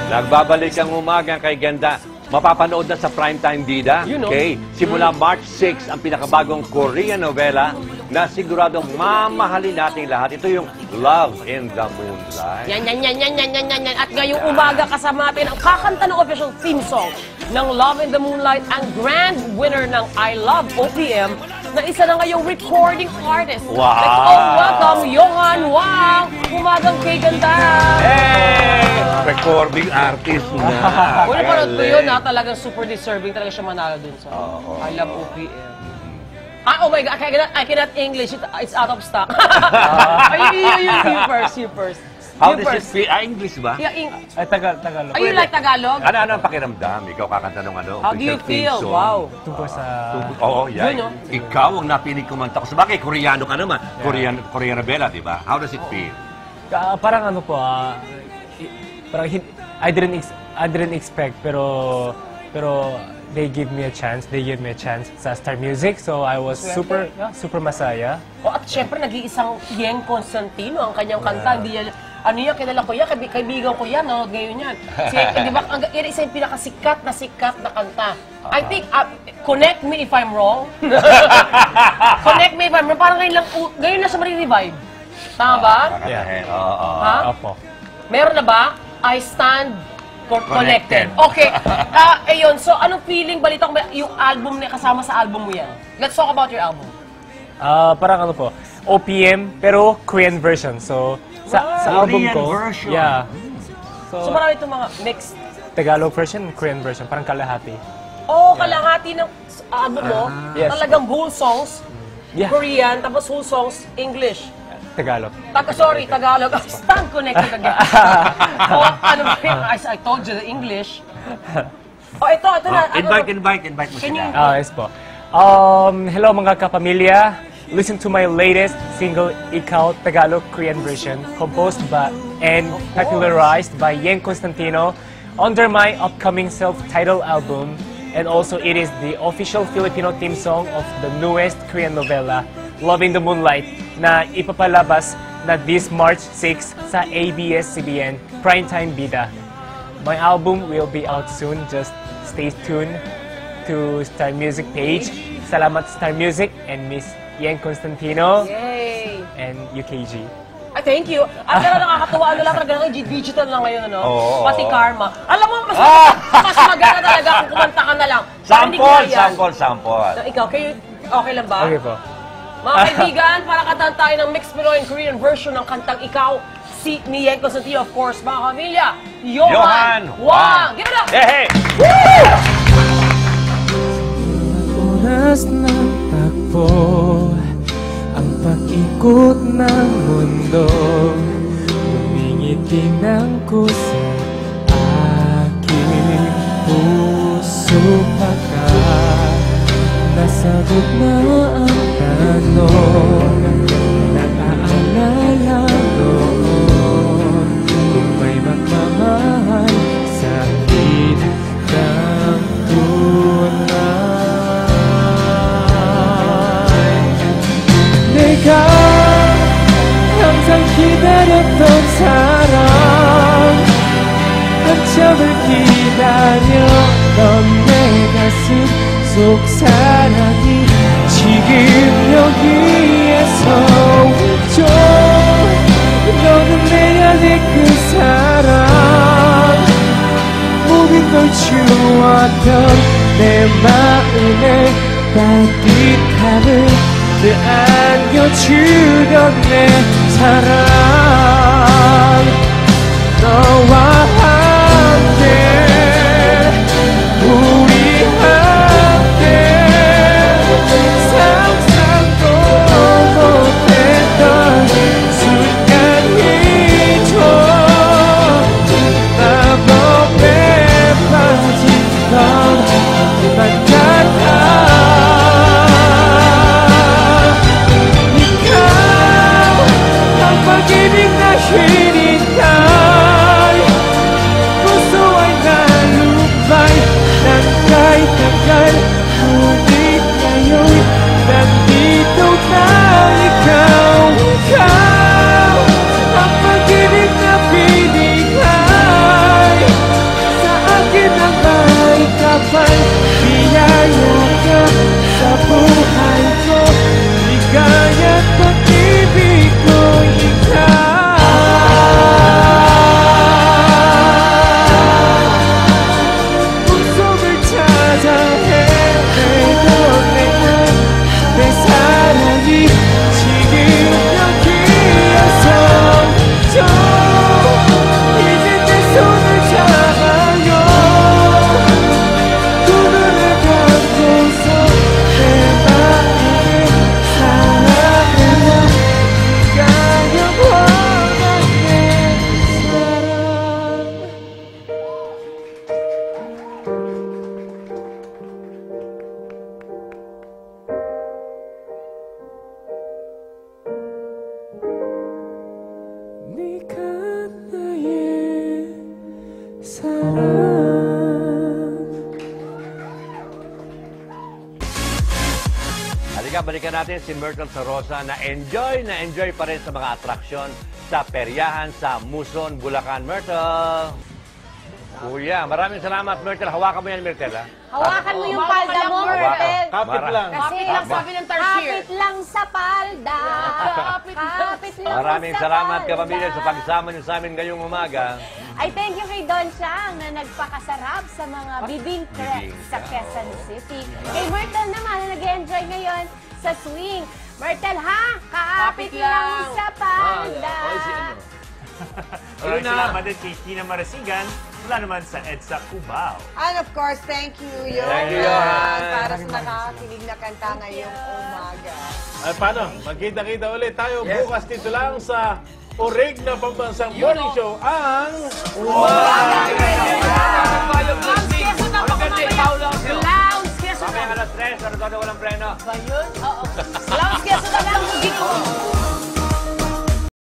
Nagbabalik ang umaga kay ganda. Mapapanood na sa Primetime Bida. Okay? Simula March 6 ang pinakabagong Korean novela na siguradong mamahalin nating lahat. Ito yung Love in the Moonlight. Yan. At ngayong umaga kasama natin ang kakanta ng official theme song ng Love in the Moonlight, ang grand winner ng I Love OPM, na isa na ngayong recording artist. Wow! Let's all welcome Johan Wang! Umagang kay ganda! Hey! Recording artist na. Wala parang ko yun na talagang super deserving talaga siya manalo dun sa I Love OPM. Oh my God, I cannot English. It's out of stock. You first. How does it feel? English ba? Yeah, Ay, Tagalog. you like Tagalog? Ano ang pakiramdam? Ikaw kakanta ng ano? How do you feel? Wow. Tungkol sa... Oo, yan. Yun, no? Ikaw ang napiling kumanta ko. Sabagay, Koreano ka naman. Korean novela, di ba? How does it feel? Parang ano po, parang I didn't expect, pero they give me a chance sa Star Music, so I was super masaya. At syempre, nag-iisang Yeng Constantino ang kanyang kanta. Hindi yan, ano yan, kilala ko yan, kaibigan ko yan, no? Ngayon yan. Di ba, yan isa yung pinakasikat na kanta. I think, correct me if I'm wrong. Correct me if I'm wrong. Parang ngayon na siya marirevive. Tama ba? Yeah. Ha? Opo. Meron na ba? I Stand Connected. Okay. Ayun. So, anong feeling? Balita ko yung album na kasama sa album mo yan. Let's talk about your album. Parang ano po, OPM, pero Korean version. So, sa album ko, Korean version. yeah. So, marami itong mga mixed. Tagalog version, Korean version, parang kalahati. Kalahati ng album mo, Yes. talagang whole songs, Yeah. Korean, tapos whole songs, English. Tagalog. Tagalog. Stand connected again. Ano ba yun? I told you the English. Ito na. Invite mo Can you... sila. Yes po. Hello mga kapamilya. Listen to my latest single, Ikaw, Tagalog Korean version, composed by and popularized by Yeng Constantino under my upcoming self-titled album. And also, it is the official Filipino theme song of the newest Korean novela, Love in the Moonlight, na ipapalabas na this March 6 sa ABS-CBN Primetime Bida. My album will be out soon. Just stay tuned to Star Music page. Salamat Star Music and Miss Yeng Constantino Yay! and UKG. Thank you. At pero nakakatuwa, ano lang talaga digital lang ngayon, ano? Oo. Pati Karma. Alam mo, mas maganda talaga kung kumanta ka na lang. Sample. Ikaw, okay lang ba? Okay po. Mga kaibigan, para kantahan tayo ng mixed Pinoy and Korean version ng kantang Ikaw, ni Yeng Constantino, of course, mga kamilya, Johan Wang! Give it up! Hey! Oras ng takbo, ang pag-ikot ng mundo, humingiti ng kusa aking puso pagkat nasagot na ang tanong. Nag-aalala noon kung may magmahal sa akin ng tunay. Ikaw 항상 기다렸던 사랑, 한참을 기다렸던 내 가슴 속 사랑이 지금 여기에 서 있죠. 너는 내 안에 그 사랑, 모든 걸 주었던 내 마음에 따뜻함을 늘 안겨주던 내 사랑, 너와 함께 우리 함께 상상도 못했던 순간이죠. 마법에 빠진 것만 같아. Pag-ibig na Halika, balikan natin si Myrtle Sarosa na enjoy pa rin sa mga atraksyon sa peryahan sa Muson, Bulacan. Myrtle! Kuya, maraming salamat, Myrtle. Hawakan mo yan, Myrtle, ha? Hawakan mo yung palda mo, Myrtle. Kapit lang. Kapit lang, sabi ng tarsier. Kapit lang sa palda. Kapit lang Maraming sa salamat, palda. kapamilya, sa pagsama niyo sa amin ngayong umaga. Ay, thank you kay Don Chang na nagpakasarap sa mga bibing crepes sa Quezon City. Kay Myrtle naman na nag-enjoy ngayon sa swing. Myrtle, ha? Kapit lang sa palda. Maraming salamat din kay Tina Marasigan, mula naman sa EDSA Cubao. And of course, thank you, Johan. Thank you, Johan. Para sa nakakakilig na kanta ngayong umaga. Ay, paano? Magkita-kita ulit tayo bukas dito lang sa Orig na Pambansang Morning Show, ang... Quezon na po mamaya. Clowns, Quezon na. Mamaya alas 3, sa Rotondo Walang Preno. Ba yun?